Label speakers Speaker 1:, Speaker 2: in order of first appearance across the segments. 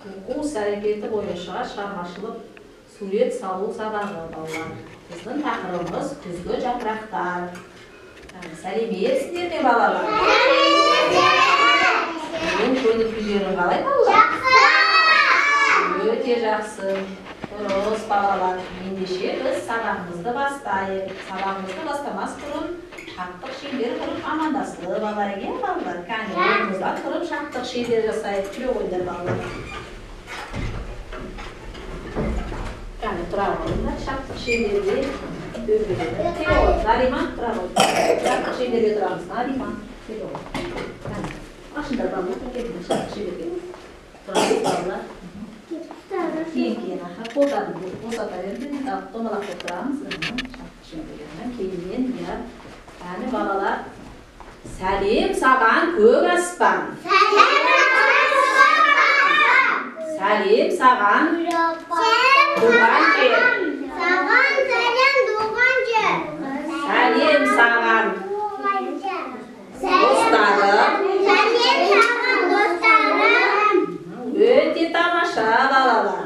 Speaker 1: оқу іс-әрекеті бойынша шығармашылық сурет салу сабағы балалар. Біздің тақырыбымыз күзгі жапырақтар. Сәлеметсіздер ме балалар? Бүгін көңіл-күйлерің қалай балалар? Өте жақсы. Дұрыс балалар. Ендеше біз сабағымызды бастайық. Сабағымызды бастамас бұрын шаттық шеңбер құрып амандасып алайық, иә балалар? Кәне орнымыздан тұрып шаттық шеңбер жасайық. Жүре қойдар балалар. Кәне тұра қойыңдар, шаттық шеңберде дөңгелек. Нариман тұра қойыңдар. Шаттық шеңберде тұрамыз. Нариман. Кәне ашыңдар балалар, келіңдер шаттық шеңберге. Тұрамыз балалар. Кейін қолдарын босата берді, домалақ болып тұрамыз. Кейіннен әні балалар, сәлем саған көк аспан. Сәлем саған туған жер. Сәлем саған достарым. Өте тамаша балалар.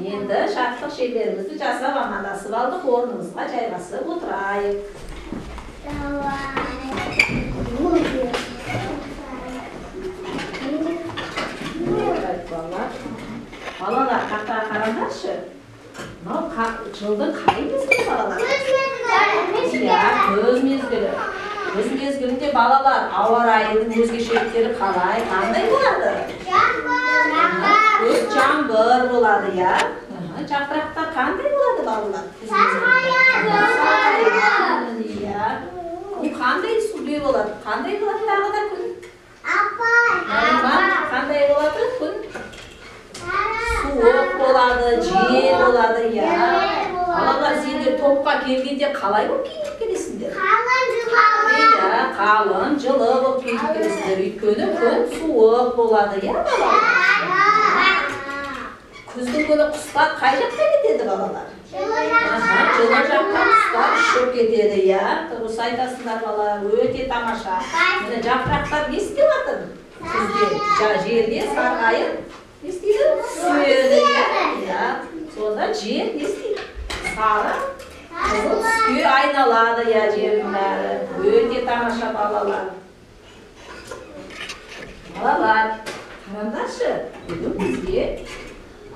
Speaker 1: Енді шаттық шеңберімізді жасап амандасып алдық, орнымызға жайғасып отырайық. Балалар, тақтаға қараңдаршы. Мынау жылдың қай мезгілі балалар? Күз мезгілі. Күз мезгілінде балалар, ауа райының өзгешеліктері қалай, қандай болады? Көк жаңбыр болады, иә? Жапырақтар қандай болады балалар? Қандай суле болады? Қандай болады тағы да күн? Қандай болады күн? Суық болады, жел болады, иә? Балалар, сендер топқа келгенде қалай болып киініп келесіңдер? Қалың, жылы болып киініп келесіңдер. Өйткені күн суық болады, иә балалар? Күздің күні құстар қай жаққа кетеді балалар? Жылы жаққа құстар ұшып кетеді, иә? Дұрыс айтасыңдар балалар, өте тамаша. Міне жапырақтар не істеп жатыр? Күзде жерде сарғайып не істейді? Түседі, иә? Сонда жер не істейді? Сары қызыл түске айналады, иә, жердің бәрі. Өте тамаша балалар. Балалар, қараңдаршы, бүгін бізге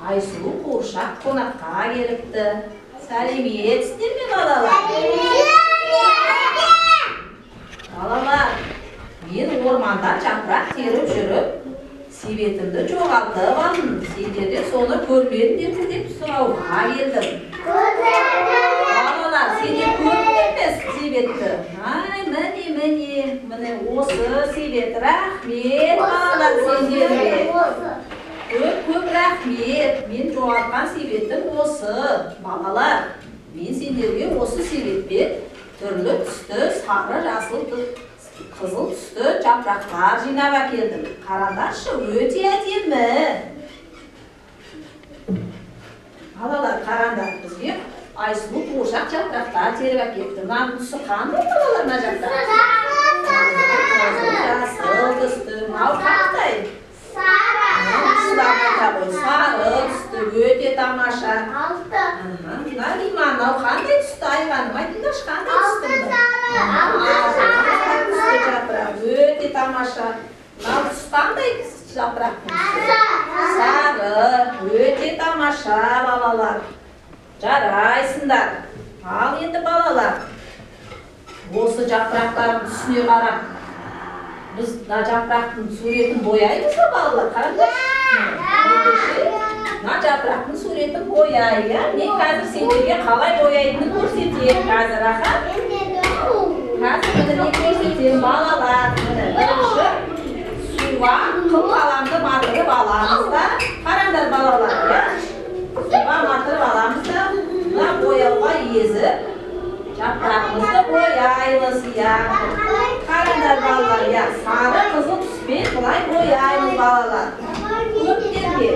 Speaker 1: Айсұлу қуыршақ қонаққа келіпті. Сәлеметсіздер ме балалар? Балалар, мен орманда жапырақ теріп жүріп, себетімді жоғалтып алдым. Сендер де соны көрмедіңдер деп сұрауға келдім. Балалар, сендер көрдіңдер ме себетті? Ай, міне осы себет. Рахмет балалар сендерге. Көп рахмет. Мен жоғалтқан себетім осы. Балалар, мен сендерге осы себетпен түрлі түсті, сары, жасыл, қызыл түсті жапырақтар жинап әкелдім. Қараңдаршы, өте әдемі. Балалар, қараңдар, бізге Айсұлу қуыршақ жапырақтар теріп әкелді. Мынаның түсі қандай балалар мына жақтар? Жасыл түсті. Мынау қандай? Сары түсті, өте тамаша. Нариман, мынау қандай түсті айғаным? Айтыңдаршы, қандай түсті? Өте тамаша. Мынау түс қандай жапырақтың? Сары, өте тамаша балалар. Жарайсыңдар. Ал енді балалар, осы жапырақтардың түсіне қарап, біз жапырақтың суретін бояймыз ба балалар? Қараңдаршы. Мына жапырақтың суретін бояйық. Мен қазір сендерге қалай бояйтынын көрсетейін қазір, аха? Қазір не көрсетейін балалар? Бірінші суға қыл қаламды батырып аламыз да. Қараңдар балалар, иә? Суға батырып аламыз да. Мына бояуға езіп жапырағымызды бояймыз, иә? Қараңдар балалар, иә? Сары қызыл түспен бұлай бояймыз балалар. Көптерге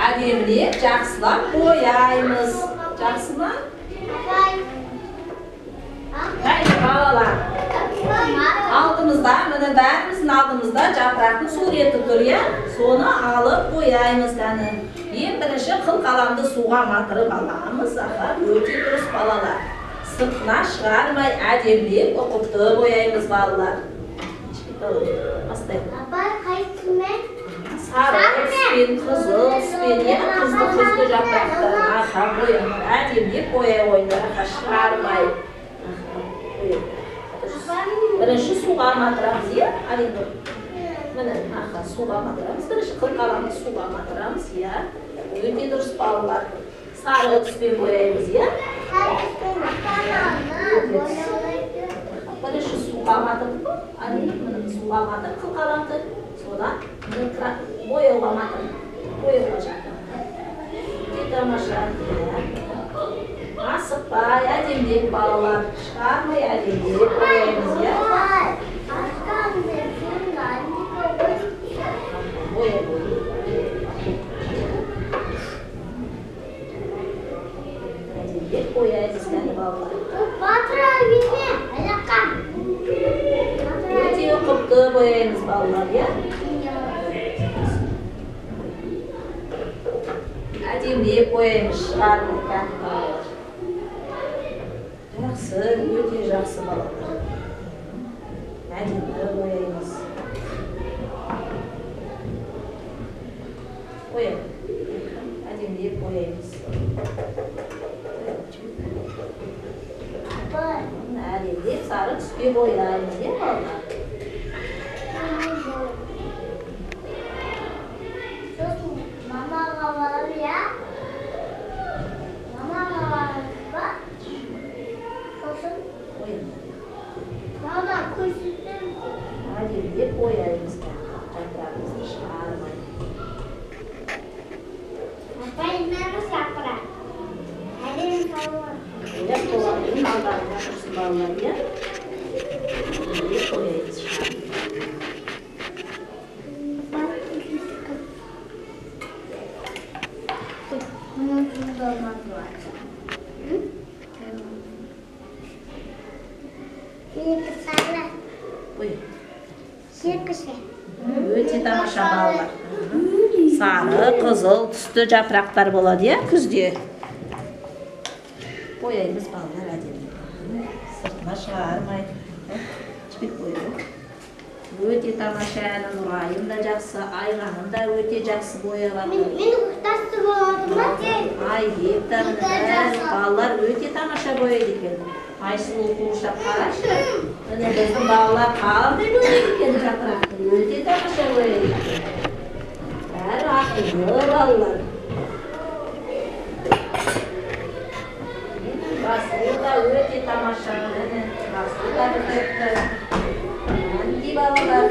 Speaker 1: әдемілеп жақсылап бояймыз. Жақсы ма? Қайда балалар? Aldığımızda, mine bärimizin aldığımızda japraqning sureti tur ya. Sonu alıp boyaymiz qani. En birinchi qil qalamni suvga matırib alamiz. O'ta durust balalar. Sırtına çıkarmay ademleyip o'qibdi boyaymiz balalar.
Speaker 2: Baba qaysi
Speaker 1: Sarı, spin, kızıl, spin ya. Kızlı japraqlar. Boyaymiz. Ademleyip boyaymiz. Çıkarmay. Birinchi suvga matıramiz ya. Mana suvga matıramiz. Birinchi qil qalamni suvga matıramiz ya. O'ta durust balalar. Sarı spin boyaymiz ya. Birinchi suvga matırib, mana suvga matırib qil qalamni. So'dan bo'yayga matırib, bo'yayga chaqirib. Tomosha. Asıqpay, ademleyip balalar. Çıkarmay ademleyip boyaymiz ya. Ademleyip boyaymiz yani balalar. Öte o'qibdi boyaymiz balalar ya. Ademleyip boyaymiz, çıkarmay yani balalar. Yaxşı, öte yaxşı balalar. Ademleyip boyaymiz. Boyaymiz. Ademleyip boyaymiz. Ademleyip sarı түске boyaymiz ya balalar.
Speaker 2: Mama var ya. Mama var bak. Koşun. Mama koşun.
Speaker 1: Ademleyip boyaymiz. Japrağımızı çıkarmayın.
Speaker 2: Ben nerede yaprak? Hadi kavur.
Speaker 1: Öyle kolayın aldarına kursun balalar ya. Ademleyip boyaymiz.
Speaker 2: Bunun burada olmak lazım. Bir kısarla.
Speaker 1: Buyur.
Speaker 2: Bir kısa.
Speaker 1: Öte tamaşa balalar. Sarı, kızıl, tüslü japraqlar болады ya күзде. Boyaymiz balalar ademleyip. Sırtına çıkarmay. Çipik boyayalım. Öte tamaşanın Nurayım da жақсы, Ayğanın da öte жақсы boyalar.
Speaker 2: Meni uçtası boğazım
Speaker 1: Ayğep da balalar öte tamaşa boyaydı eкен. Ayşılı qurşaq qaraшы. Mine bizning balalar qanday boyaydı eкен japraqni. Öte tamaşa boyaydı eкен. Bari aqlli balalar. Basuvi da öte tamaşa. Basuvi da bitiribdi. Balalar.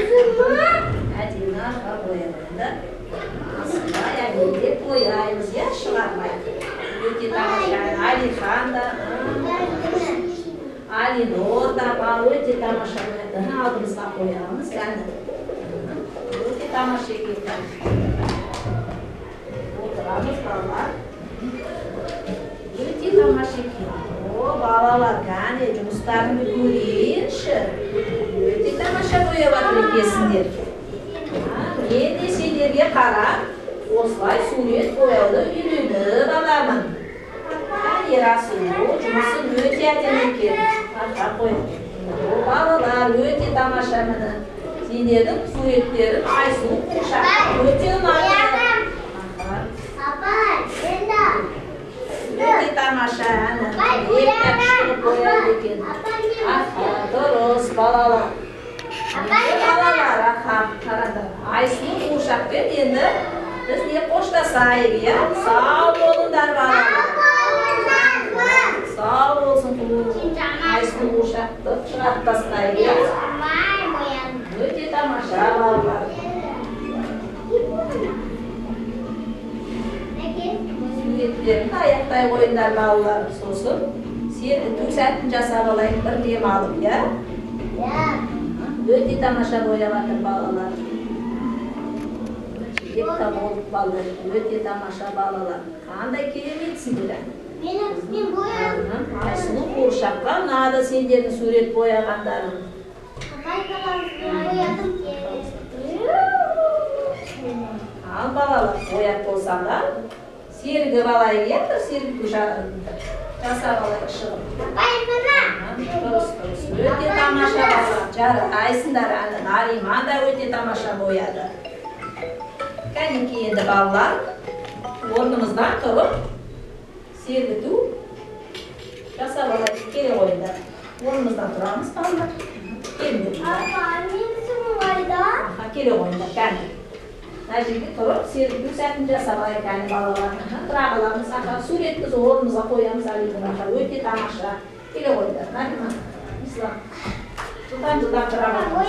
Speaker 1: Ademna boyaganda aslında ademleyip boyaymiz ya çıkarmay. Öte tamaşanın Alixan da, Alinor da öte tamaşanın aldığımızda koyarımız yani. Öte tamaşa ekan. Oturamiz balalar. Öte tamaşa ekan. O balalar qani жұмыстарын ko'rayinchi. Öte tamaşa boyayapti ekensizlar. Men de senlarga qarab, osılay suret boyauda uyrenib olaman. Qani Rasul, жұмысың öte adem ekan. Arqa qo'y. O balalar öte tamaşa mini. Senlarning suretlaring qaysi o'xshab öte unoqli.
Speaker 2: Baba, Enda.
Speaker 1: Öte tamaşa ani. Yakıştırib boyaydi ekan. Durust balalar. Balalar qaradi. Aysining o'xshab ketdi endi. Biz ne qo'shlasaylik ya. Sog' bo'linglar balalar. Sog' bo'lsin qulum. Aysining o'xshabdi. Chiqarib tashlaylik. Öte tamaşa balalar. Suretlerini ayaqday qo'yinglar balalar. So'sin sen to'satni jasab olaylik bir nem olib ya. Öte tamaşa boyayapti balalar. Bitta bo'lib balalar. Öte tamaşa balalar. Qanday kerametsizlar.
Speaker 2: Men boyam.
Speaker 1: Aysini qo'rshaqqa nada senlarni suret boyaganlaring. Al balalar boyat bolsаңдар, серігі бала егер, серігі жасап алайық шығып. Дұрыс. Өте тамаша бала. Жарайсыңдар, Нариман да өте тамаша бояды. Кәнекей енді балалар, орнымыздан тұрып, сергіту жасап алайық. Келе қойыңдар. Орнымыздан тұрамыз балалар. Келе қойыңдар, кәне. Мына жерге тұрып, сергіту сәтін жасап алайық, кәне балалар. Тұра қаламыз, суретіміз орнымызға қоямыз, өте тамаша. Келе қойыңдар, Нариман, Ислам. Жылдан тұра қаламыз.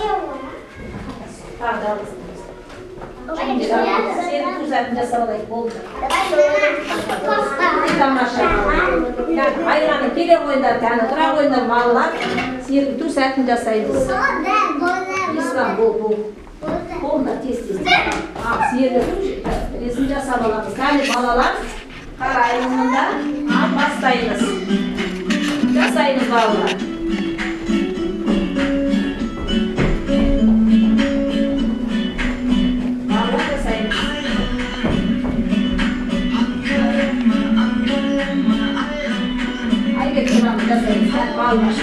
Speaker 1: Тағдағыз. Сергіту сәтін жасап алайық, болды. Тамаша. Айғаны келе қойыңдар, кәне тұра қойыңдар, балалар. Сергіту сәтін жасаймыз. Ислам, бол. Қолында тез-тез. Сергіту ресім жасап аламыз. Кәне балалар, қараймыз мұнда. Бастаймыз. Жасаймыз балалар. Балалар жасаймыз. Айбек тұрамыз жасаймыз. Балалар.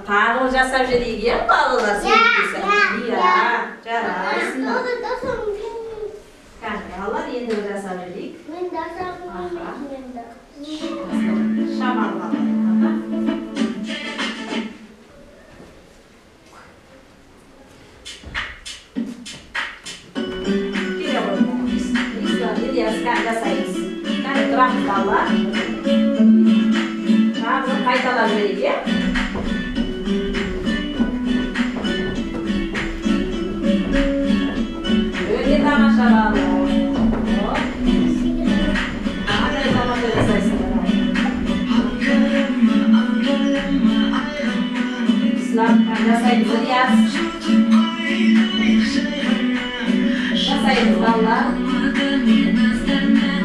Speaker 1: Тағы жасап жүрейік, е, балалар, сергіту. Иә, жарайсыңдар. Кәне, балалар, енді жасап жүрейік.
Speaker 2: Мен жасап жүрейік.
Speaker 1: Шамал балалар. Келе қойыңдар. Ислам, Ильяс, кәне жасаймыз. Кәне, тұрамыз балалар. Тағы қайталап жүрейік, е. Тамаша балалар. Қандай тамаша жасайсыңдар. Ислам, жасаймыз, Ильяс. Жасаймыз балалар.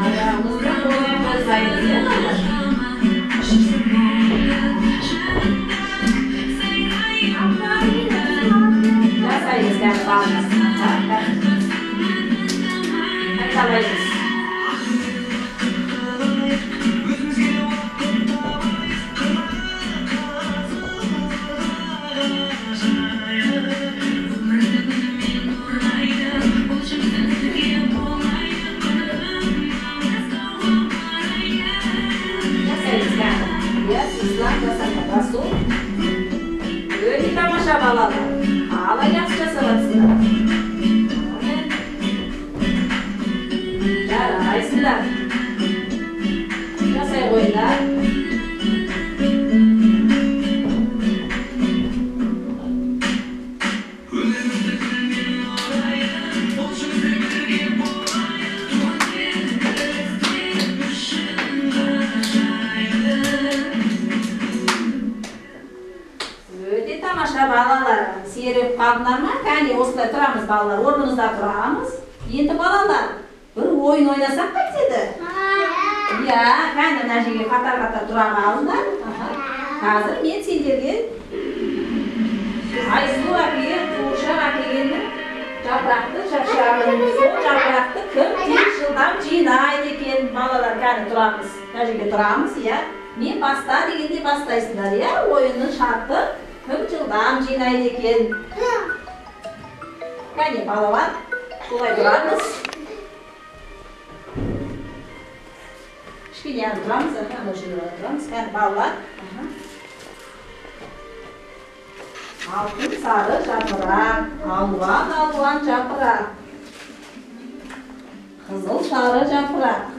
Speaker 1: Аяғымызды қойып жасаймыз, е балалар. Жасаймыз, кәне балалар. Қайталаймыз. Өте тамаша балалар. Қалай жақсы жасап жатсыңдар. Жарайсыңдар. Жасай қойыңдар. Балалар, серіп қалдыңдар ма? Кәне, осылай тұрамыз балалар, орнымызда тұрамыз. Енді балалар, бір ойын ойнасақ қайтеді? Иә, кәне, мына жерге қатар-қатар тұра қалыңдар. Қазір мен сендерге Айсұлу әкелген, Қуыршақ әкелгеннің Жапырақты шашамыз. Сол жапырақты кім тез жылдам жинайды екен? Балалар, кәні тұрамыз. Мына жерге тұрамыз, иә. Мен баста дегенде бастайсыңдар, иә. Ойынның шарты кім жылдам жинайды екен? Кәне балалар, солай тұрамыз. Кішкене әлі тұрамыз, ана жерге тұрамыз. Кәне балалар. Алтын сары жапырақ, алуан жапырақ. Қызыл сары жапырақ.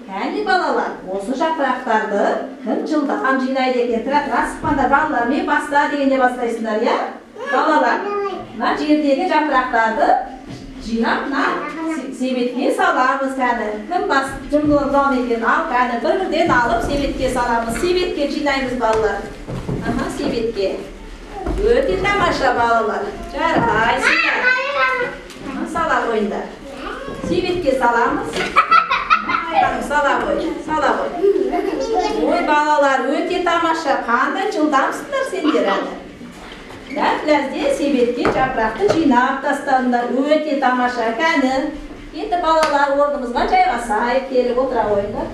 Speaker 1: Кәне балалар, осы жапырақтарды кім жылдам жинайды екен? Тұра сықпаңдар балалар, мен баста дегенде бастайсыңдар, иә? Балалар, мына жердегі жапырақтарды жинап, мына себетке саламыз кәні. Кім жылдам екен? Ал кәні бір-бірден алып себетке саламыз. Себетке жинаймыз балалар. Себетке. Өте тамаша балалар. Жарайсыңдар. Сала қойыңдар. Себетке саламыз. Сала қой. Ой балалар, өте тамаша. Қандай жылдамсыңдар сендер әлі. Ләзде себетке жапырақты жинап тастадыңдар. Өте тамаша. Кәні. Енді балалар орнымызға жайғасайық. Келіп отыра қойыңдар.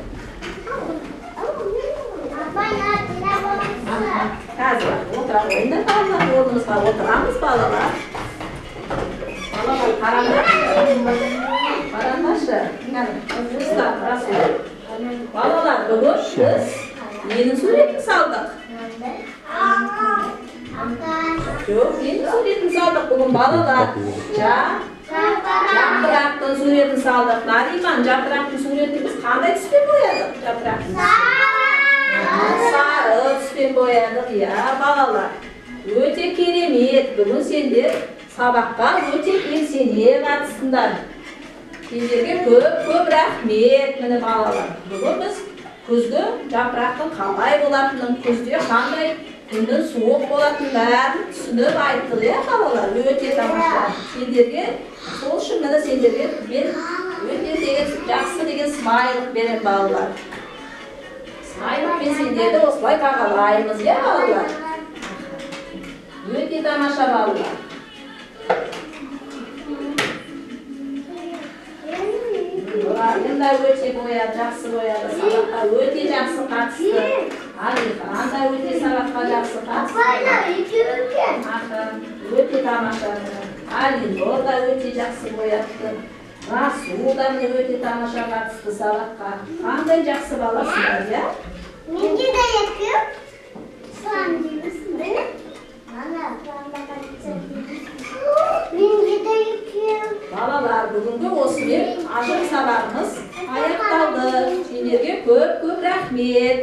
Speaker 1: Қазір отыра қойыңдар балалар, орнымызға отырамыз балалар. Балалар қараңдаршы. Балалар, бүгін біз менің суретін салдық. Жоқ, менің суретін салдық бүгін балалар. Жапырақтың суретін салдық. Нариман, жапырақтың суретін біз қандай түспен боядық? Сары түспен боядық, иә балалар. Өте керемет. Бүгін сендер сабаққа өте белсене қатыстыңдар. Сендерге көп рахмет, міне балалар. Бүгін біз күзгі жапырақтың қалай болатынын, күзде қандай күннің суық болатынын бәрін түсініп айттық, иә балалар. Өте тамаша. Сендерге сол үшін міне сендерге мен өте жақсы деген смайлық берем балалар. Смайлықпен сендерді осылай бағалаймыз, иә балалар. Өте тамаша балалар. Райында өте бояды, жақсы бояды, сабаққа өте жақсы қатысты. Алихан да өте сабаққа жақсы қатысты. Өте тамаша. Алинор да өте жақсы бояды. Расул да өте тамаша қатысты сабаққа. Қандай жақсы баласыңдар, иә?
Speaker 2: Менде де yapıyor. Soğan diyorsun değil mi? Ana, soğanda kaçacak. Менде де yapıyor.
Speaker 1: Балалар, бүгінгі осымен ашық сабағымыз аяқталды. Сендерге көп рахмет.